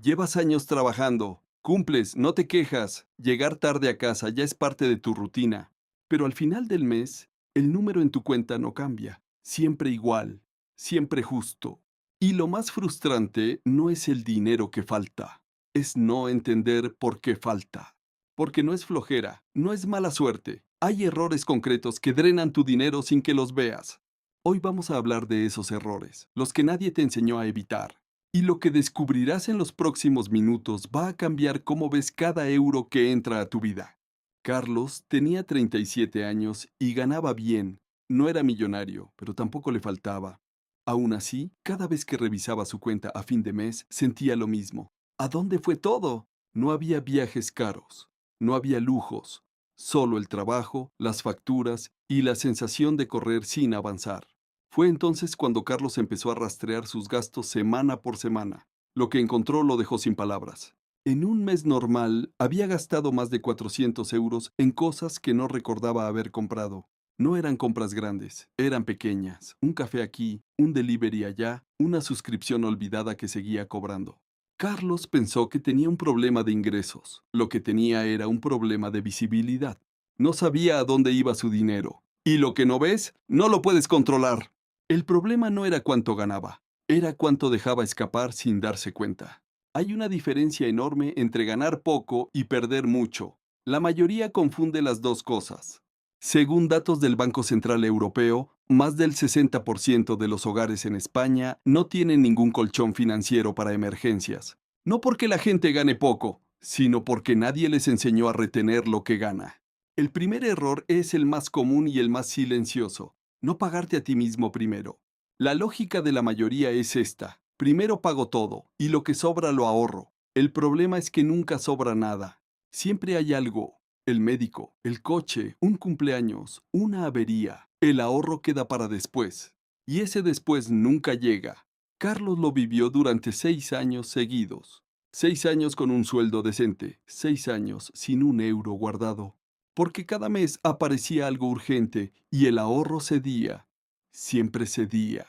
Llevas años trabajando, cumples, no te quejas, llegar tarde a casa ya es parte de tu rutina, pero al final del mes, el número en tu cuenta no cambia, siempre igual, siempre justo. Y lo más frustrante no es el dinero que falta, es no entender por qué falta. Porque no es flojera, no es mala suerte, hay errores concretos que drenan tu dinero sin que los veas. Hoy vamos a hablar de esos errores, los que nadie te enseñó a evitar. Y lo que descubrirás en los próximos minutos va a cambiar cómo ves cada euro que entra a tu vida. Carlos tenía 37 años y ganaba bien. No era millonario, pero tampoco le faltaba. Aún así, cada vez que revisaba su cuenta a fin de mes, sentía lo mismo. ¿A dónde fue todo? No había viajes caros, no había lujos, solo el trabajo, las facturas y la sensación de correr sin avanzar. Fue entonces cuando Carlos empezó a rastrear sus gastos semana por semana. Lo que encontró lo dejó sin palabras. En un mes normal había gastado más de 400 euros en cosas que no recordaba haber comprado. No eran compras grandes, eran pequeñas. Un café aquí, un delivery allá, una suscripción olvidada que seguía cobrando. Carlos pensó que tenía un problema de ingresos. Lo que tenía era un problema de visibilidad. No sabía a dónde iba su dinero. Y lo que no ves, no lo puedes controlar. El problema no era cuánto ganaba, era cuánto dejaba escapar sin darse cuenta. Hay una diferencia enorme entre ganar poco y perder mucho. La mayoría confunde las dos cosas. Según datos del Banco Central Europeo, más del 60% de los hogares en España no tienen ningún colchón financiero para emergencias. No porque la gente gane poco, sino porque nadie les enseñó a retener lo que gana. El primer error es el más común y el más silencioso: no pagarte a ti mismo primero. La lógica de la mayoría es esta: primero pago todo y lo que sobra lo ahorro. El problema es que nunca sobra nada. Siempre hay algo: el médico, el coche, un cumpleaños, una avería. El ahorro queda para después. Y ese después nunca llega. Carlos lo vivió durante 6 años seguidos. 6 años con un sueldo decente, 6 años sin un euro guardado, porque cada mes aparecía algo urgente y el ahorro cedía, siempre cedía.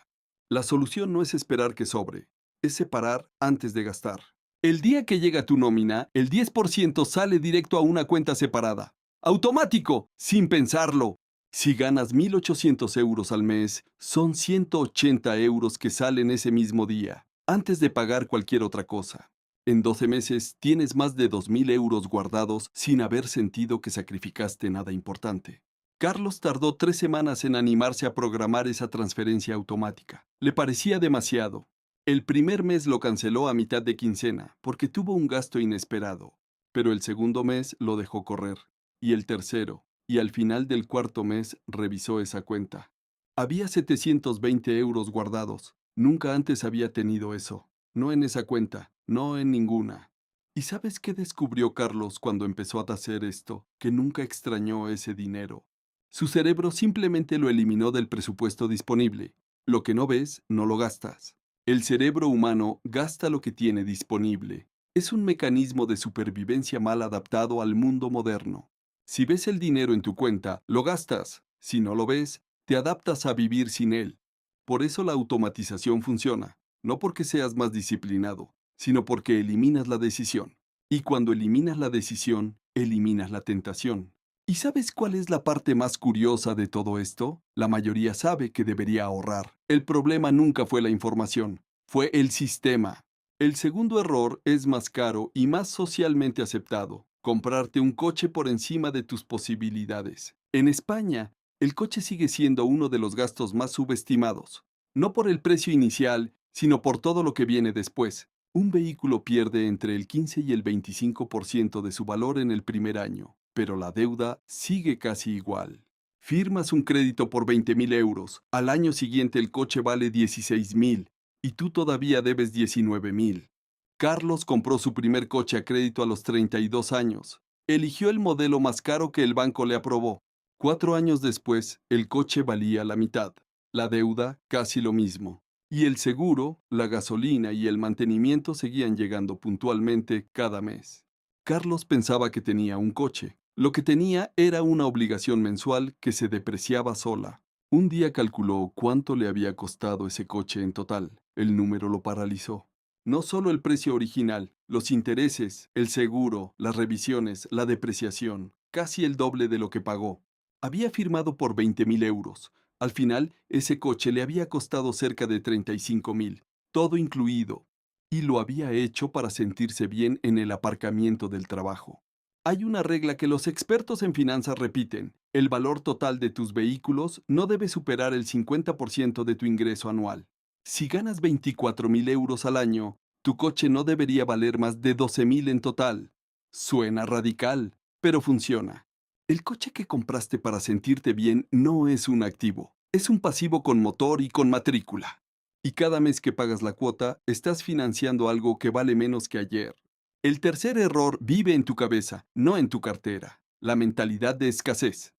La solución no es esperar que sobre, es separar antes de gastar. El día que llega tu nómina, el 10% sale directo a una cuenta separada. Automático, sin pensarlo. Si ganas 1.800 euros al mes, son 180 euros que salen ese mismo día, antes de pagar cualquier otra cosa. En 12 meses tienes más de 2.000 euros guardados sin haber sentido que sacrificaste nada importante. Carlos tardó 3 semanas en animarse a programar esa transferencia automática. Le parecía demasiado. El primer mes lo canceló a mitad de quincena porque tuvo un gasto inesperado, pero el segundo mes lo dejó correr, y el tercero, y al final del cuarto mes revisó esa cuenta. Había 720 euros guardados. Nunca antes había tenido eso. No en esa cuenta, no en ninguna. ¿Y sabes qué descubrió Carlos cuando empezó a hacer esto? Que nunca extrañó ese dinero. Su cerebro simplemente lo eliminó del presupuesto disponible. Lo que no ves, no lo gastas. El cerebro humano gasta lo que tiene disponible. Es un mecanismo de supervivencia mal adaptado al mundo moderno. Si ves el dinero en tu cuenta, lo gastas. Si no lo ves, te adaptas a vivir sin él. Por eso la automatización funciona, no porque seas más disciplinado, sino porque eliminas la decisión. Y cuando eliminas la decisión, eliminas la tentación. ¿Y sabes cuál es la parte más curiosa de todo esto? La mayoría sabe que debería ahorrar. El problema nunca fue la información, fue el sistema. El segundo error es más caro y más socialmente aceptado: comprarte un coche por encima de tus posibilidades. En España, el coche sigue siendo uno de los gastos más subestimados, no por el precio inicial, sino por todo lo que viene después. Un vehículo pierde entre el 15 y el 25% de su valor en el primer año, pero la deuda sigue casi igual. Firmas un crédito por 20.000 euros, al año siguiente el coche vale 16.000 y tú todavía debes 19.000. Carlos compró su primer coche a crédito a los 32 años. Eligió el modelo más caro que el banco le aprobó. 4 años después, el coche valía la mitad, la deuda casi lo mismo. Y el seguro, la gasolina y el mantenimiento seguían llegando puntualmente cada mes. Carlos pensaba que tenía un coche. Lo que tenía era una obligación mensual que se depreciaba sola. Un día calculó cuánto le había costado ese coche en total. El número lo paralizó. No solo el precio original, los intereses, el seguro, las revisiones, la depreciación, casi el doble de lo que pagó. Había firmado por 20.000 euros. Al final, ese coche le había costado cerca de 35.000, todo incluido. Y lo había hecho para sentirse bien en el aparcamiento del trabajo. Hay una regla que los expertos en finanzas repiten: el valor total de tus vehículos no debe superar el 50% de tu ingreso anual. Si ganas 24.000 euros al año, tu coche no debería valer más de 12.000 en total. Suena radical, pero funciona. El coche que compraste para sentirte bien no es un activo, es un pasivo con motor y con matrícula. Y cada mes que pagas la cuota, estás financiando algo que vale menos que ayer. El tercer error vive en tu cabeza, no en tu cartera: la mentalidad de escasez.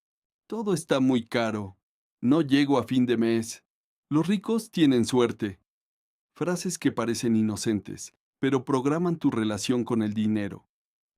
Todo está muy caro. No llego a fin de mes. Los ricos tienen suerte. Frases que parecen inocentes, pero programan tu relación con el dinero.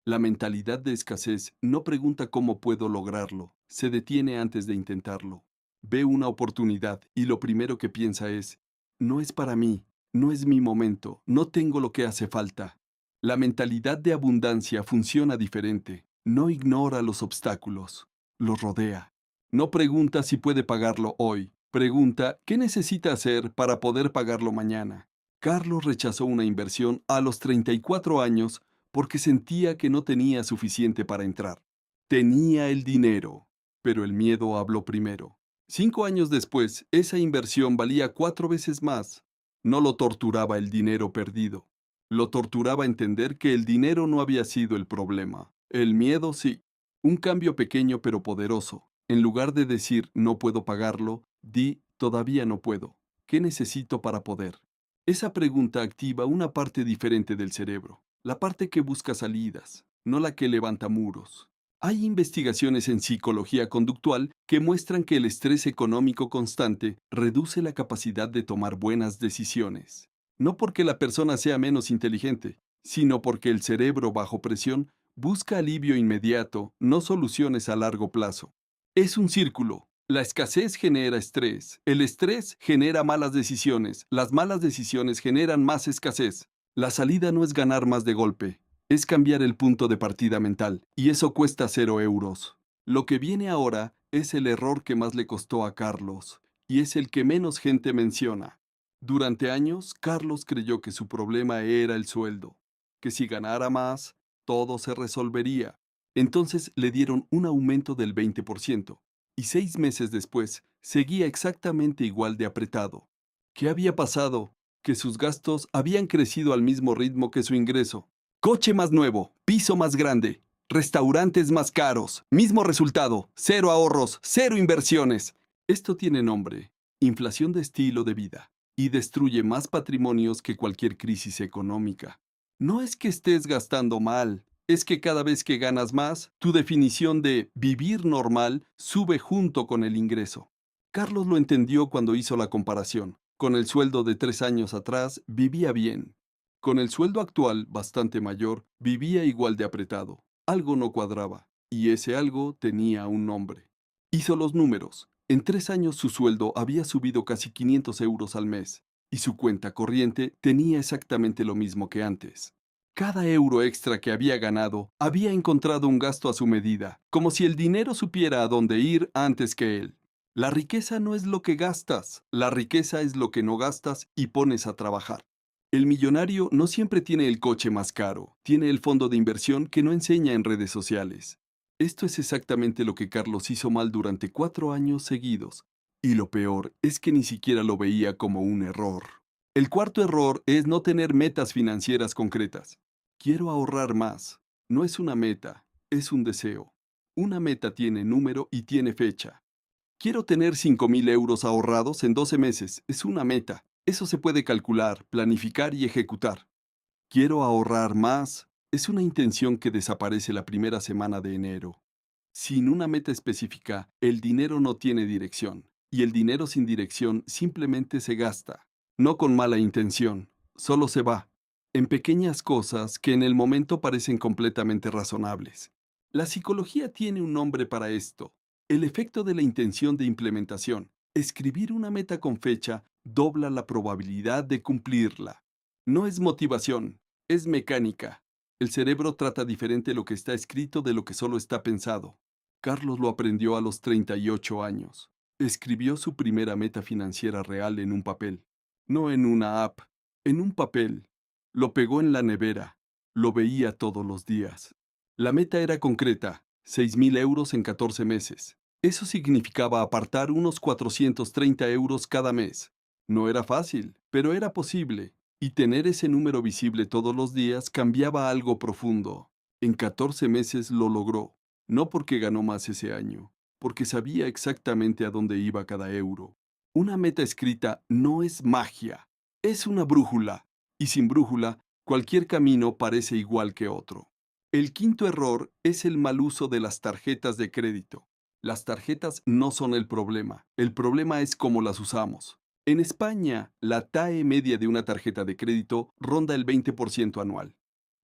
La mentalidad de escasez no pregunta cómo puedo lograrlo, se detiene antes de intentarlo. Ve una oportunidad y lo primero que piensa es: no es para mí, no es mi momento, no tengo lo que hace falta. La mentalidad de abundancia funciona diferente. No ignora los obstáculos, los rodea. No pregunta si puede pagarlo hoy, pregunta qué necesita hacer para poder pagarlo mañana. Carlos rechazó una inversión a los 34 años porque sentía que no tenía suficiente para entrar. Tenía el dinero, pero el miedo habló primero. 5 años después, esa inversión valía 4 veces más. No lo torturaba el dinero perdido. Lo torturaba entender que el dinero no había sido el problema. El miedo sí. Un cambio pequeño pero poderoso. En lugar de decir no puedo pagarlo, di todavía no puedo. ¿Qué necesito para poder? Esa pregunta activa una parte diferente del cerebro, la parte que busca salidas, no la que levanta muros. Hay investigaciones en psicología conductual que muestran que el estrés económico constante reduce la capacidad de tomar buenas decisiones. No porque la persona sea menos inteligente, sino porque el cerebro bajo presión busca alivio inmediato, no soluciones a largo plazo. Es un círculo. La escasez genera estrés, el estrés genera malas decisiones, las malas decisiones generan más escasez. La salida no es ganar más de golpe, es cambiar el punto de partida mental, y eso cuesta 0 euros. Lo que viene ahora es el error que más le costó a Carlos, y es el que menos gente menciona. Durante años, Carlos creyó que su problema era el sueldo, que si ganara más, todo se resolvería. Entonces le dieron un aumento del 20%, y 6 meses después seguía exactamente igual de apretado. ¿Qué había pasado? Que sus gastos habían crecido al mismo ritmo que su ingreso. Coche más nuevo, piso más grande, restaurantes más caros, mismo resultado: cero ahorros, cero inversiones. Esto tiene nombre: inflación de estilo de vida, y destruye más patrimonios que cualquier crisis económica. No es que estés gastando mal, es que cada vez que ganas más, tu definición de vivir normal sube junto con el ingreso. Carlos lo entendió cuando hizo la comparación. Con el sueldo de 3 años atrás, vivía bien. Con el sueldo actual, bastante mayor, vivía igual de apretado. Algo no cuadraba, y ese algo tenía un nombre. Hizo los números. En 3 años su sueldo había subido casi 500 euros al mes, y su cuenta corriente tenía exactamente lo mismo que antes. Cada euro extra que había ganado había encontrado un gasto a su medida, como si el dinero supiera a dónde ir antes que él. La riqueza no es lo que gastas, la riqueza es lo que no gastas y pones a trabajar. El millonario no siempre tiene el coche más caro, tiene el fondo de inversión que no enseña en redes sociales. Esto es exactamente lo que Carlos hizo mal durante 4 años seguidos, y lo peor es que ni siquiera lo veía como un error. El cuarto error es no tener metas financieras concretas. Quiero ahorrar más. No es una meta, es un deseo. Una meta tiene número y tiene fecha. Quiero tener 5.000 euros ahorrados en 12 meses. Es una meta. Eso se puede calcular, planificar y ejecutar. Quiero ahorrar más. Es una intención que desaparece la primera semana de enero. Sin una meta específica, el dinero no tiene dirección. Y el dinero sin dirección simplemente se gasta. No con mala intención, solo se va en pequeñas cosas que en el momento parecen completamente razonables. La psicología tiene un nombre para esto: el efecto de la intención de implementación. Escribir una meta con fecha dobla la probabilidad de cumplirla. No es motivación, es mecánica. El cerebro trata diferente lo que está escrito de lo que solo está pensado. Carlos lo aprendió a los 38 años. Escribió su primera meta financiera real en un papel, no en una app, en un papel. Lo pegó en la nevera. Lo veía todos los días. La meta era concreta, 6.000 euros en 14 meses. Eso significaba apartar unos 430 euros cada mes. No era fácil, pero era posible. Y tener ese número visible todos los días cambiaba algo profundo. En 14 meses lo logró, no porque ganó más ese año, porque sabía exactamente a dónde iba cada euro. Una meta escrita no es magia, es una brújula, y sin brújula, cualquier camino parece igual que otro. El quinto error es el mal uso de las tarjetas de crédito. Las tarjetas no son el problema es cómo las usamos. En España, la TAE media de una tarjeta de crédito ronda el 20% anual.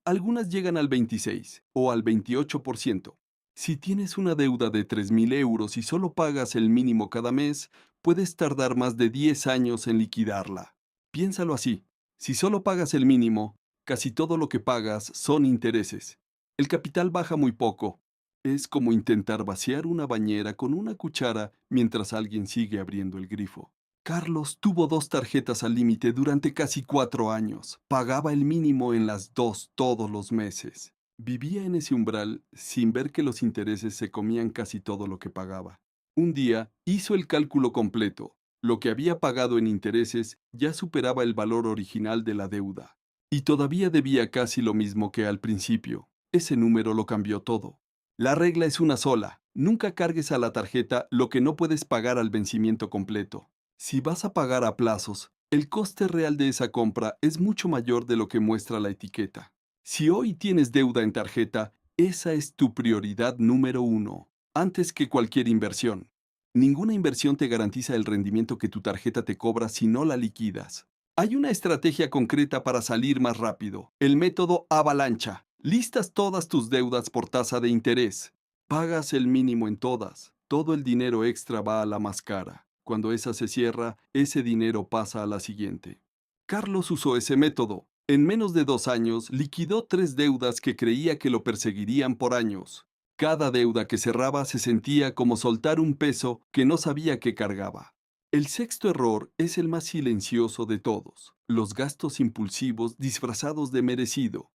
Algunas llegan al 26 o al 28%. Si tienes una deuda de 3.000 euros y solo pagas el mínimo cada mes, puedes tardar más de 10 años en liquidarla. Piénsalo así. Si solo pagas el mínimo, casi todo lo que pagas son intereses. El capital baja muy poco. Es como intentar vaciar una bañera con una cuchara mientras alguien sigue abriendo el grifo. Carlos tuvo 2 tarjetas al límite durante casi 4 años. Pagaba el mínimo en las dos todos los meses. Vivía en ese umbral sin ver que los intereses se comían casi todo lo que pagaba. Un día hizo el cálculo completo. Lo que había pagado en intereses ya superaba el valor original de la deuda. Y todavía debía casi lo mismo que al principio. Ese número lo cambió todo. La regla es una sola. Nunca cargues a la tarjeta lo que no puedes pagar al vencimiento completo. Si vas a pagar a plazos, el coste real de esa compra es mucho mayor de lo que muestra la etiqueta. Si hoy tienes deuda en tarjeta, esa es tu prioridad número uno, antes que cualquier inversión. Ninguna inversión te garantiza el rendimiento que tu tarjeta te cobra si no la liquidas. Hay una estrategia concreta para salir más rápido, el método avalancha. Listas todas tus deudas por tasa de interés. Pagas el mínimo en todas. Todo el dinero extra va a la más cara. Cuando esa se cierra, ese dinero pasa a la siguiente. Carlos usó ese método. En menos de 2 años, liquidó 3 deudas que creía que lo perseguirían por años. Cada deuda que cerraba se sentía como soltar un peso que no sabía que cargaba. El sexto error es el más silencioso de todos, los gastos impulsivos disfrazados de merecido.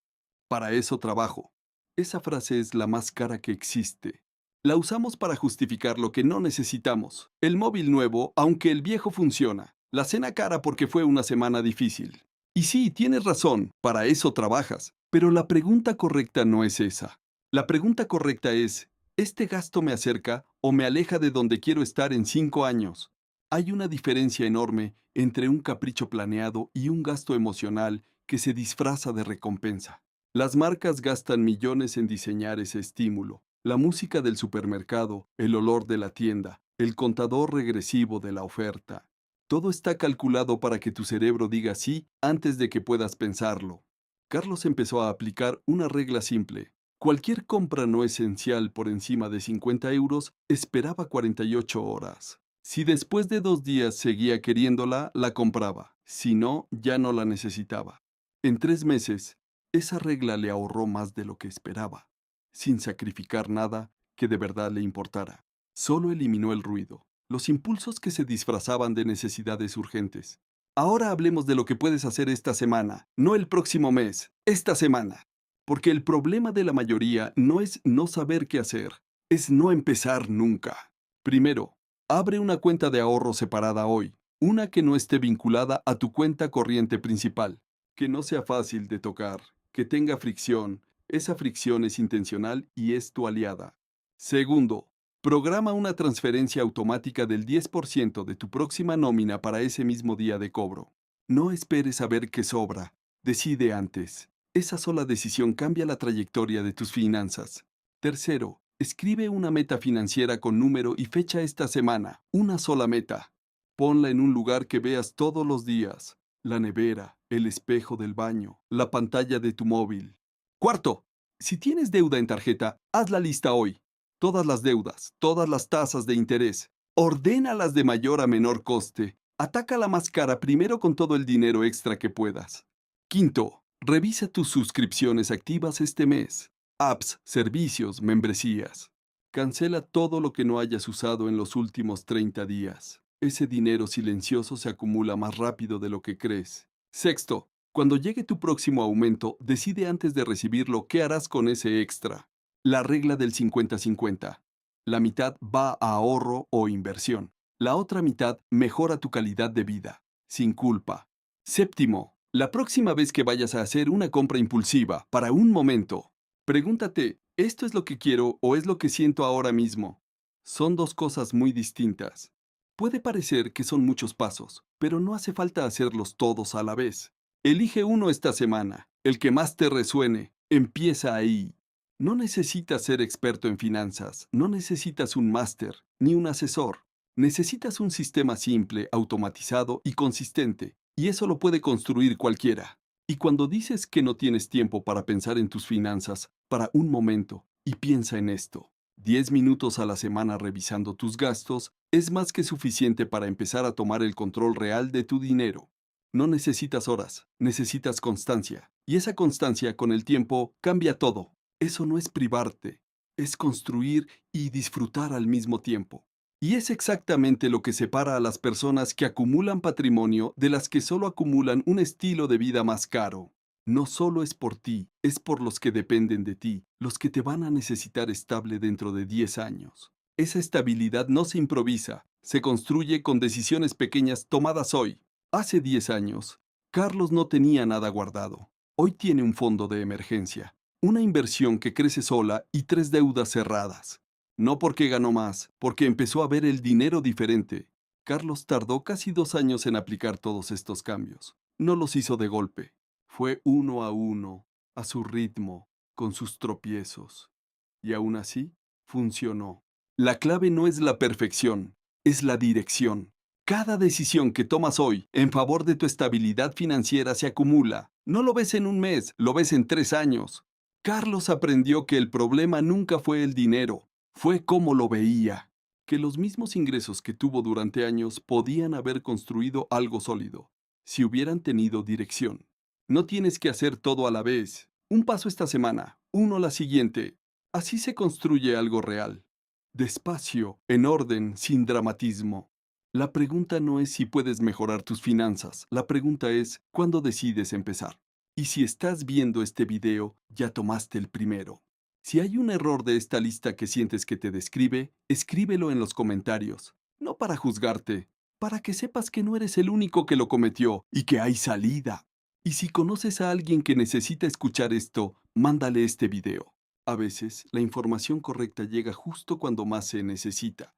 Para eso trabajo. Esa frase es la más cara que existe. La usamos para justificar lo que no necesitamos. El móvil nuevo, aunque el viejo funciona. La cena cara porque fue una semana difícil. Y sí, tienes razón, para eso trabajas. Pero la pregunta correcta no es esa. La pregunta correcta es, ¿este gasto me acerca o me aleja de donde quiero estar en 5 años? Hay una diferencia enorme entre un capricho planeado y un gasto emocional que se disfraza de recompensa. Las marcas gastan millones en diseñar ese estímulo. La música del supermercado, el olor de la tienda, el contador regresivo de la oferta. Todo está calculado para que tu cerebro diga sí antes de que puedas pensarlo. Carlos empezó a aplicar una regla simple. Cualquier compra no esencial por encima de 50 euros esperaba 48 horas. Si después de 2 días seguía queriéndola, la compraba. Si no, ya no la necesitaba. En 3 meses, esa regla le ahorró más de lo que esperaba, sin sacrificar nada que de verdad le importara. Solo eliminó el ruido, los impulsos que se disfrazaban de necesidades urgentes. Ahora hablemos de lo que puedes hacer esta semana, no el próximo mes, esta semana. Porque el problema de la mayoría no es no saber qué hacer, es no empezar nunca. Primero, abre una cuenta de ahorro separada hoy, una que no esté vinculada a tu cuenta corriente principal, que no sea fácil de tocar, que tenga fricción. Esa fricción es intencional y es tu aliada. Segundo, programa una transferencia automática del 10% de tu próxima nómina para ese mismo día de cobro. No esperes a ver qué sobra. Decide antes. Esa sola decisión cambia la trayectoria de tus finanzas. Tercero, escribe una meta financiera con número y fecha esta semana. Una sola meta. Ponla en un lugar que veas todos los días. La nevera, el espejo del baño, la pantalla de tu móvil. Cuarto, si tienes deuda en tarjeta, haz la lista hoy. Todas las deudas, todas las tasas de interés. Ordénalas de mayor a menor coste. Ataca la más cara primero con todo el dinero extra que puedas. Quinto, revisa tus suscripciones activas este mes. Apps, servicios, membresías. Cancela todo lo que no hayas usado en los últimos 30 días. Ese dinero silencioso se acumula más rápido de lo que crees. Sexto, cuando llegue tu próximo aumento, decide antes de recibirlo qué harás con ese extra. La regla del 50-50. La mitad va a ahorro o inversión. La otra mitad mejora tu calidad de vida, sin culpa. Séptimo, la próxima vez que vayas a hacer una compra impulsiva, para un momento, pregúntate, ¿esto es lo que quiero o es lo que siento ahora mismo? Son dos cosas muy distintas. Puede parecer que son muchos pasos, pero no hace falta hacerlos todos a la vez. Elige uno esta semana, el que más te resuene. Empieza ahí. No necesitas ser experto en finanzas, no necesitas un máster ni un asesor. Necesitas un sistema simple, automatizado y consistente, y eso lo puede construir cualquiera. Y cuando dices que no tienes tiempo para pensar en tus finanzas, para un momento, y piensa en esto. 10 minutos a la semana revisando tus gastos es más que suficiente para empezar a tomar el control real de tu dinero. No necesitas horas, necesitas constancia. Y esa constancia con el tiempo cambia todo. Eso no es privarte, es construir y disfrutar al mismo tiempo. Y es exactamente lo que separa a las personas que acumulan patrimonio de las que solo acumulan un estilo de vida más caro. No solo es por ti, es por los que dependen de ti, los que te van a necesitar estable dentro de 10 años. Esa estabilidad no se improvisa, se construye con decisiones pequeñas tomadas hoy. Hace 10 años, Carlos no tenía nada guardado. Hoy tiene un fondo de emergencia, una inversión que crece sola y 3 deudas cerradas. No porque ganó más, porque empezó a ver el dinero diferente. Carlos tardó casi 2 años en aplicar todos estos cambios. No los hizo de golpe. Fue uno, a su ritmo, con sus tropiezos. Y aún así, funcionó. La clave no es la perfección, es la dirección. Cada decisión que tomas hoy en favor de tu estabilidad financiera se acumula. No lo ves en un mes, lo ves en 3 años. Carlos aprendió que el problema nunca fue el dinero, fue cómo lo veía. Que los mismos ingresos que tuvo durante años podían haber construido algo sólido, si hubieran tenido dirección. No tienes que hacer todo a la vez. Un paso esta semana, uno la siguiente. Así se construye algo real. Despacio, en orden, sin dramatismo. La pregunta no es si puedes mejorar tus finanzas, la pregunta es ¿cuándo decides empezar? Y si estás viendo este video, ya tomaste el primero. Si hay un error de esta lista que sientes que te describe, escríbelo en los comentarios. No para juzgarte, para que sepas que no eres el único que lo cometió y que hay salida. Y si conoces a alguien que necesita escuchar esto, mándale este video. A veces, la información correcta llega justo cuando más se necesita.